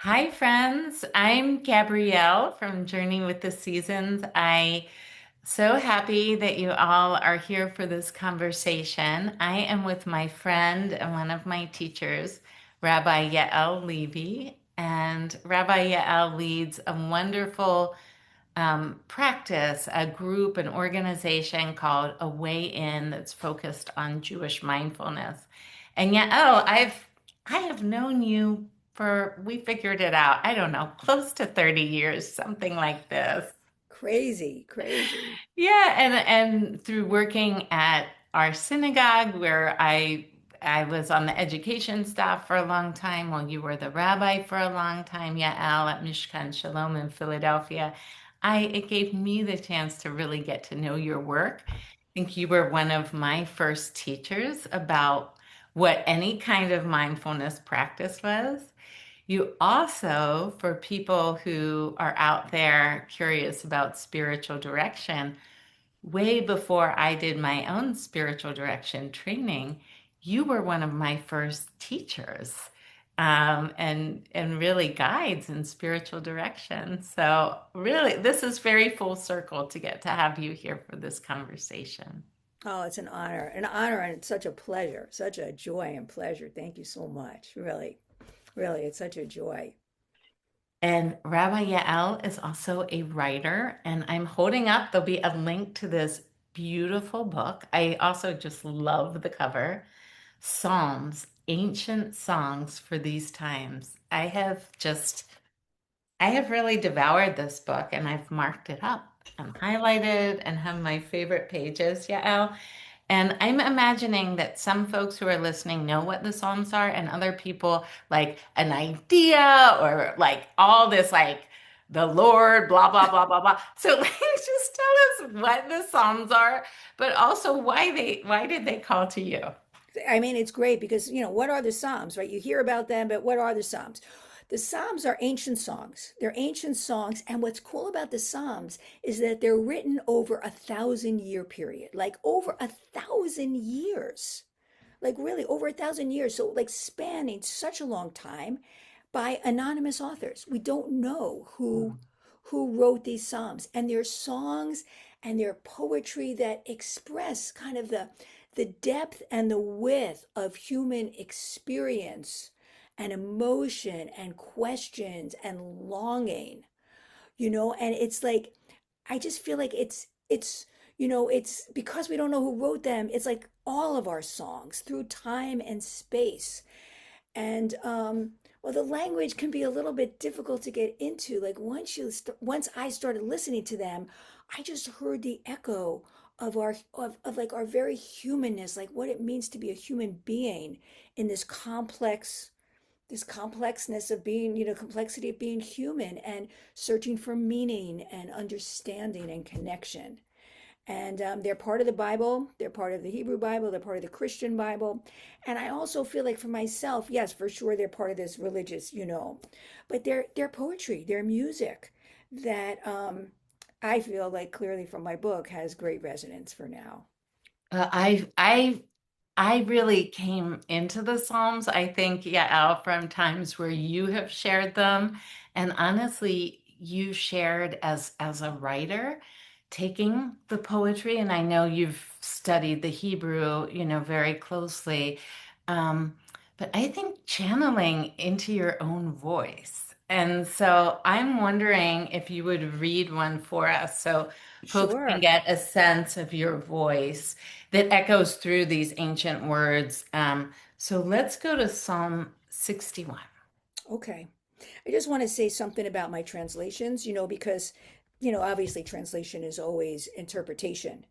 Hi, friends. I'm Gabrielle from Journey with the Seasons. I so happy that you all are here for this conversation. I am with my friend and one of my teachers, Rabbi Yael Levy, and Rabbi Yael leads a wonderful practice, a group, an organization called A Way In that's focused on Jewish mindfulness. And yet, I have known you for, we figured it out, I don't know, close to 30 years, something like this. Crazy, crazy. Yeah, and through working at our synagogue where I was on the education staff for a long time while you were the rabbi for a long time, Yael, at Mishkan Shalom in Philadelphia. It gave me the chance to really get to know your work. I think you were one of my first teachers about what any kind of mindfulness practice was. You also, for people who are out there curious about spiritual direction, way before I did my own spiritual direction training, you were one of my first teachers, and really guides in spiritual direction. So really, this is very full circle to get to have you here for this conversation. Oh, it's an honor, and it's such a pleasure, such a joy and pleasure. Thank you so much. Really, really, it's such a joy. And Rabbi Yael is also a writer, and I'm holding up, there'll be a link to this beautiful book. I also just love the cover. Psalms, ancient songs for these times. I have really devoured this book and I've marked it up and highlighted and have my favorite pages, Yael. And I'm imagining that some folks who are listening know what the Psalms are, and other people like an idea or like all this, like the Lord, blah, blah, blah, blah, blah. So like, just tell us what the Psalms are, but also why did they call to you? I mean, it's great because, what are the Psalms, right? You hear about them, but what are the Psalms? The Psalms are ancient songs. They're ancient songs. And what's cool about the Psalms is that they're written over 1,000 year period, like over 1,000 years. Like really over 1,000 years. So like spanning such a long time by anonymous authors. We don't know who wrote these psalms, and they're songs and they're poetry that express kind of the depth and the width of human experience and emotion and questions and longing, and it's like I just feel like it's because we don't know who wrote them. It's like all of our songs through time and space. And well, the language can be a little bit difficult to get into. Like once I started listening to them, I just heard the echo of of like our very humanness, like what it means to be a human being in this complexness of being, complexity of being human and searching for meaning and understanding and connection. And they're part of the Bible. They're part of the Hebrew Bible. They're part of the Christian Bible. And I also feel like for myself, yes, for sure, they're part of this religious, but they're poetry. They're music that I feel like clearly from my book has great resonance for now. Uh, I I I really came into the Psalms, I think, yeah, Al, from times where you have shared them. And honestly, you shared as a writer, taking the poetry, and I know you've studied the Hebrew, very closely. Um, but I think channeling into your own voice. And so I'm wondering if you would read one for us so folks can Sure. get a sense of your voice that echoes through these ancient words. So let's go to Psalm 61. Okay. I just want to say something about my translations, because, obviously translation is always interpretation.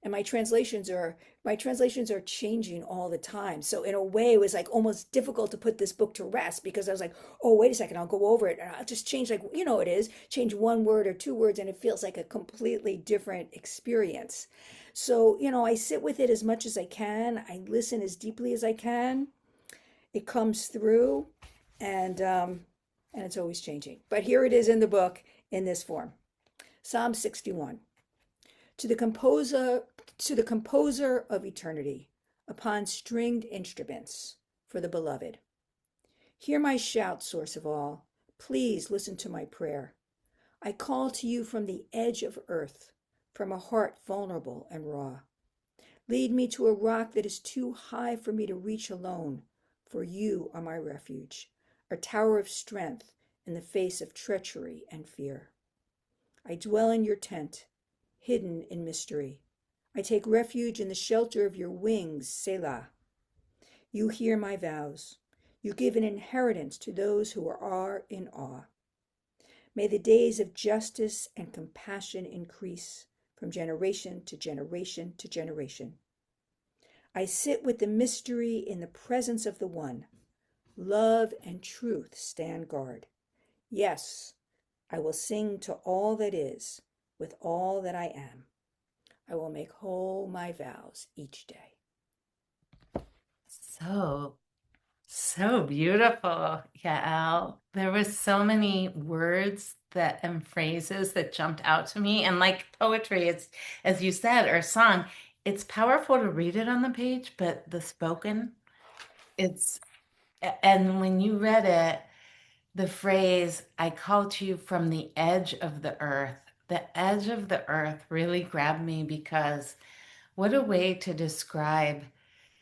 And my translations are changing all the time. So in a way, it was like almost difficult to put this book to rest because I was like, oh, wait a second, I'll go over it and I'll just change like, it is, change one word or two words, and it feels like a completely different experience. So, I sit with it as much as I can. I listen as deeply as I can. It comes through, and it's always changing. But here it is in the book in this form. Psalm 61. To the composer to the composer of eternity, upon stringed instruments, for the beloved. Hear my shout, source of all. Please listen to my prayer. I call to you from the edge of earth, from a heart vulnerable and raw. Lead me to a rock that is too high for me to reach alone, for you are my refuge, a tower of strength in the face of treachery and fear. I dwell in your tent, hidden in mystery. I take refuge in the shelter of your wings, Selah. You hear my vows. You give an inheritance to those who are in awe. May the days of justice and compassion increase from generation to generation to generation. I sit with the mystery in the presence of the One. Love and truth stand guard. Yes, I will sing to all that is, with all that I am. I will make whole my vows each day. So, so beautiful, Yael. There were so many words that and phrases that jumped out to me. And like poetry, it's as you said, or song, it's powerful to read it on the page, but the spoken, it's and when you read it, the phrase, I call to you from the edge of the edge of the earth really grabbed me because what a way to describe,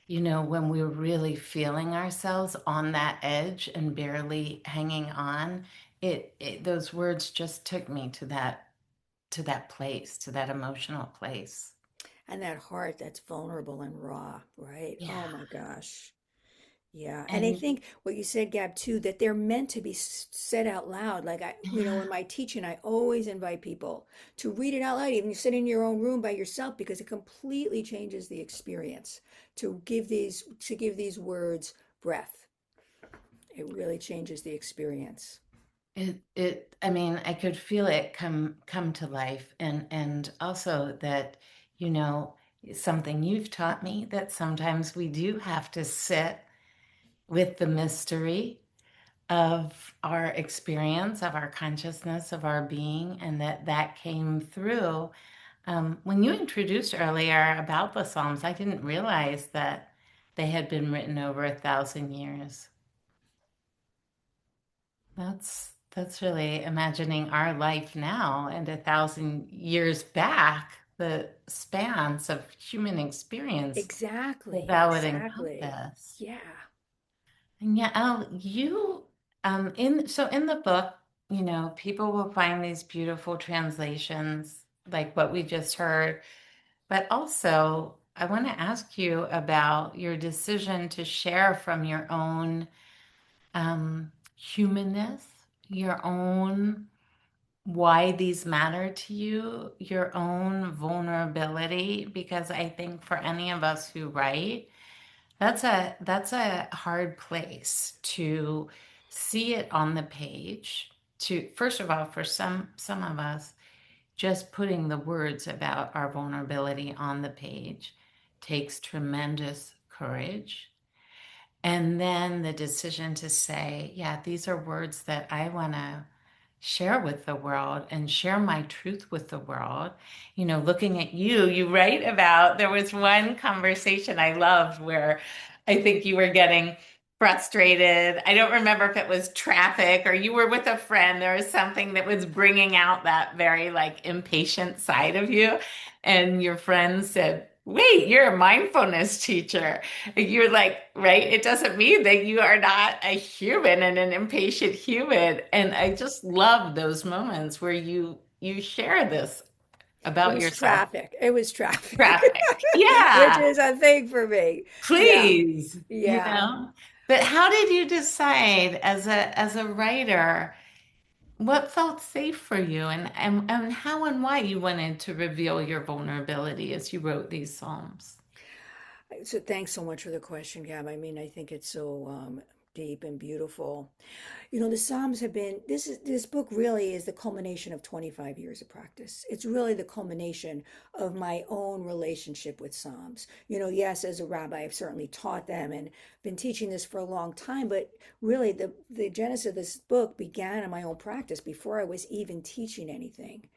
when we're really feeling ourselves on that edge and barely hanging on. Those words just took me to that place, to that emotional place. And that heart that's vulnerable and raw, right? Oh Yeah. my gosh. Yeah. And I And think what you said, Gab, too, that they're meant to be said out loud. Like in yeah, my teaching, I always invite people to read it out loud, even you sit in your own room by yourself, because it completely changes the experience to give these words breath. It really changes the experience. I mean, I could feel it come to life, and also that, you know, something you've taught me that sometimes we do have to sit with the mystery of our experience, of our consciousness, of our being, and that came through. When you introduced earlier about the Psalms, I didn't realize that they had been written over 1,000 years. That's really imagining our life now and 1,000 years back, the spans of human experience that Exactly. that would Exactly. encompass. Yeah. And yeah, Al, you in the book, people will find these beautiful translations like what we just heard, but also I want to ask you about your decision to share from your own humanness, your own why these matter to you, your own vulnerability, because I think for any of us who write, that's a hard place to see it on the page. To first of all, for some of us, just putting the words about our vulnerability on the page takes tremendous courage. And then the decision to say, yeah, these are words that I want to share with the world and share my truth with the world. Looking at you, you write about, there was one conversation I loved where I think you were getting frustrated. I don't remember if it was traffic or you were with a friend. There was something that was bringing out that very like impatient side of you. And your friend said, wait, you're a mindfulness teacher. You're like, right? It doesn't mean that you are not a human and an impatient human. And I just love those moments where you share this It about was yourself. traffic. It was traffic, Traffic. which Yeah, is a thing for me. Yeah. please. Yeah. But how did you decide as a writer what felt safe for you and how and why you wanted to reveal your vulnerability as you wrote these psalms? So thanks so much for the question, Gab. I mean, I think it's so deep and beautiful. The Psalms have been this book really is the culmination of 25 years of practice. It's really the culmination of my own relationship with Psalms. Yes, as a rabbi, I've certainly taught them and been teaching this for a long time, but really the genesis of this book began in my own practice before I was even teaching anything.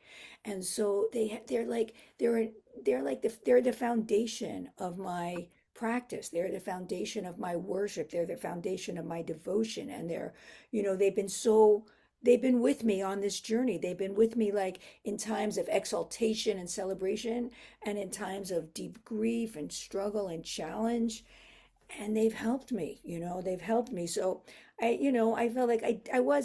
And so they're the foundation of my practice. They're the foundation of my worship. They're the foundation of my devotion. And they've been so they've been with me on this journey. They've been with me like in times of exaltation and celebration and in times of deep grief and struggle and challenge. And they've helped me, they've helped me. So I felt like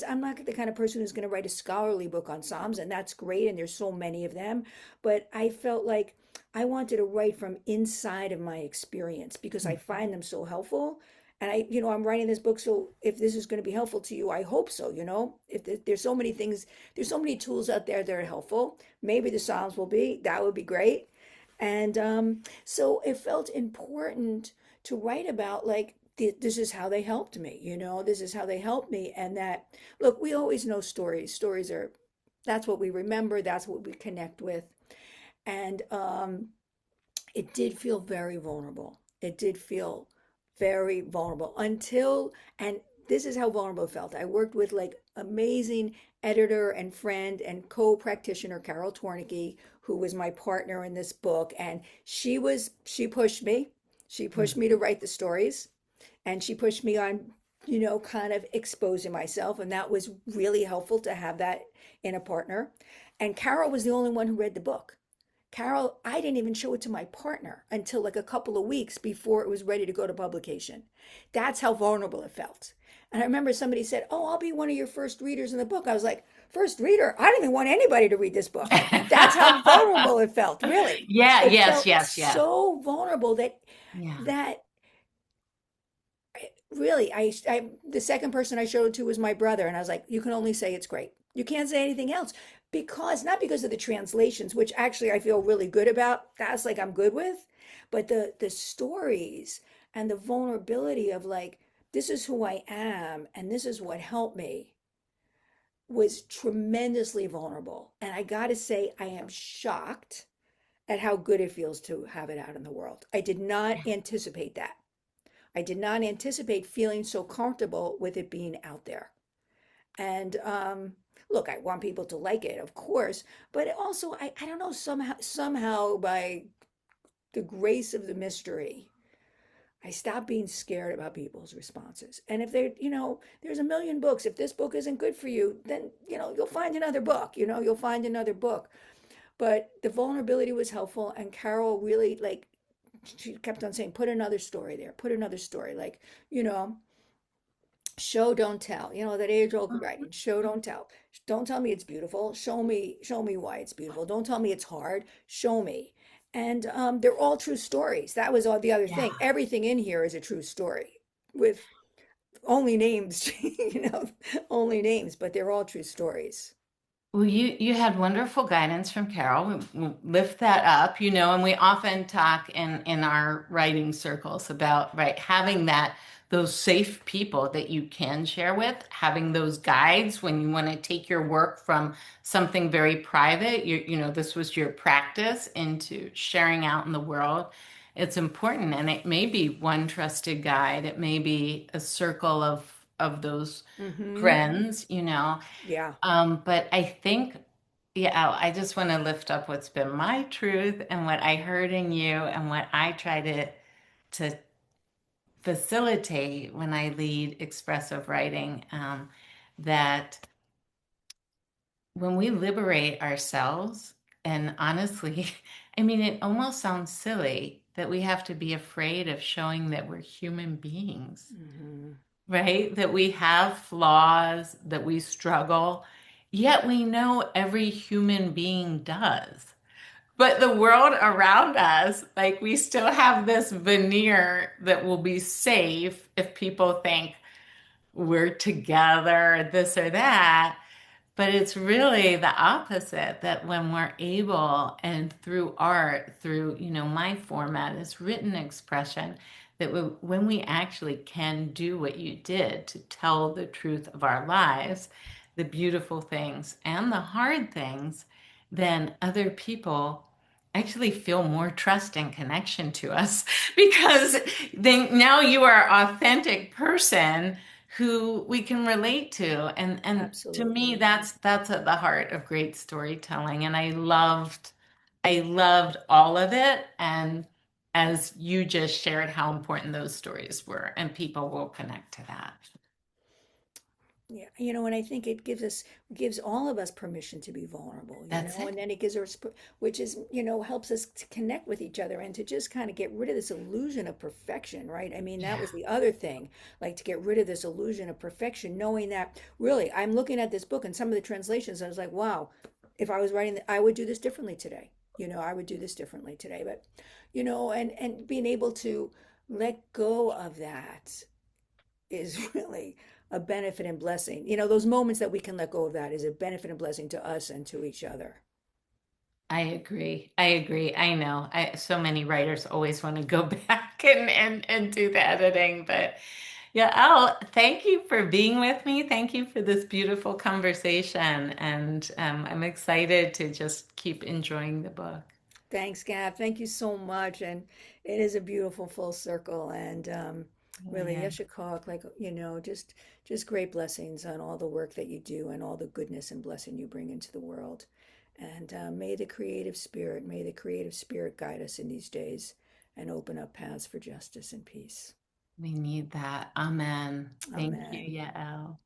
I'm not the kind of person who's going to write a scholarly book on Psalms, and that's great. And there's so many of them, but I felt like I wanted to write from inside of my experience because I find them so helpful. And I'm writing this book. So if this is going to be helpful to you, I hope so. If there's so many things, there's so many tools out there that are helpful. Maybe the Psalms that would be great. And so it felt important to write about like this is how they helped me, this is how they helped me. And that, look, we always know stories are, that's what we remember, that's what we connect with. And it did feel very vulnerable. It did feel very vulnerable until, and this is how vulnerable it felt. I worked with like amazing editor and friend and co-practitioner Carol Tornicky, who was my partner in this book. And she pushed me. She pushed me to write the stories, and she pushed me on, kind of exposing myself. And that was really helpful to have that in a partner. And Carol was the only one who read the book. Carol, I didn't even show it to my partner until like a couple of weeks before it was ready to go to publication. That's how vulnerable it felt. And I remember somebody said, "Oh, I'll be one of your first readers in the book." I was like, "First reader? I don't even want anybody to read this book." That's how vulnerable it felt, really. Yeah, It yes, felt yes, yes. so vulnerable that Yeah. that really, the second person I showed it to was my brother, and I was like, "You can only say it's great. You can't say anything else." Because not because of the translations, which actually I feel really good about. That's like I'm good with, but the stories and the vulnerability of like this is who I am and this is what helped me was tremendously vulnerable. And I got to say, I am shocked at how good it feels to have it out in the world. I did not anticipate that. I did not anticipate feeling so comfortable with it being out there. And look, I want people to like it, of course, but also I don't know, somehow by the grace of the mystery, I stopped being scared about people's responses. And if there's a million books. If this book isn't good for you, then you'll find another book. You'll find another book. But the vulnerability was helpful, and Carol really like she kept on saying, put another story there, put another story, like you know show don't tell, that age old writing, show don't tell. Don't tell me it's beautiful, show me why it's beautiful. Don't tell me it's hard, show me. And they're all true stories. That was all the other Yeah. thing. Everything in here is a true story with only names, only names, but they're all true stories. Well, you had wonderful guidance from Carol. We lift that up, and we often talk in our writing circles about, right, having those safe people that you can share with, having those guides when you want to take your work from something very private, this was your practice into sharing out in the world. It's important, and it may be one trusted guide, it may be a circle of those Mm-hmm. friends. Yeah, But I think, yeah, I just want to lift up what's been my truth and what I heard in you and what I try to facilitate when I lead expressive writing. That when we liberate ourselves, and honestly, I mean, it almost sounds silly that we have to be afraid of showing that we're human beings, mm-hmm. right? That we have flaws, that we struggle, yet we know every human being does. But the world around us, like we still have this veneer that will be safe if people think we're together, this or that. But it's really the opposite that when we're able and through art, through, my format is written expression, that when we actually can do what you did to tell the truth of our lives, the beautiful things and the hard things, then other people actually feel more trust and connection to us because now you are an authentic person who we can relate to. And to me, Absolutely. that's at the heart of great storytelling. And I loved all of it. And as you just shared how important those stories were, and people will connect to that. Yeah, and I think it gives all of us permission to be vulnerable, That's it. and then it gives us, which is, helps us to connect with each other and to just kind of get rid of this illusion of perfection, right? I mean, that Yeah. was the other thing, like to get rid of this illusion of perfection, knowing that really, I'm looking at this book and some of the translations, I was like, wow, if I was writing, I would do this differently today. I would do this differently today, but, and being able to let go of that is really a benefit and blessing. Those moments that we can let go of that is a benefit and blessing to us and to each other. I agree. I agree. I know. So many writers always want to go back and do the editing, but yeah, Al, thank you for being with me. Thank you for this beautiful conversation. And I'm excited to just keep enjoying the book. Thanks, Gab. Thank you so much. And it is a beautiful full circle. And really, Yeah, Yeshikok, like, just great blessings on all the work that you do and all the goodness and blessing you bring into the world. And may the creative spirit guide us in these days and open up paths for justice and peace. we need that. Amen. Thank you, Amen. Yael.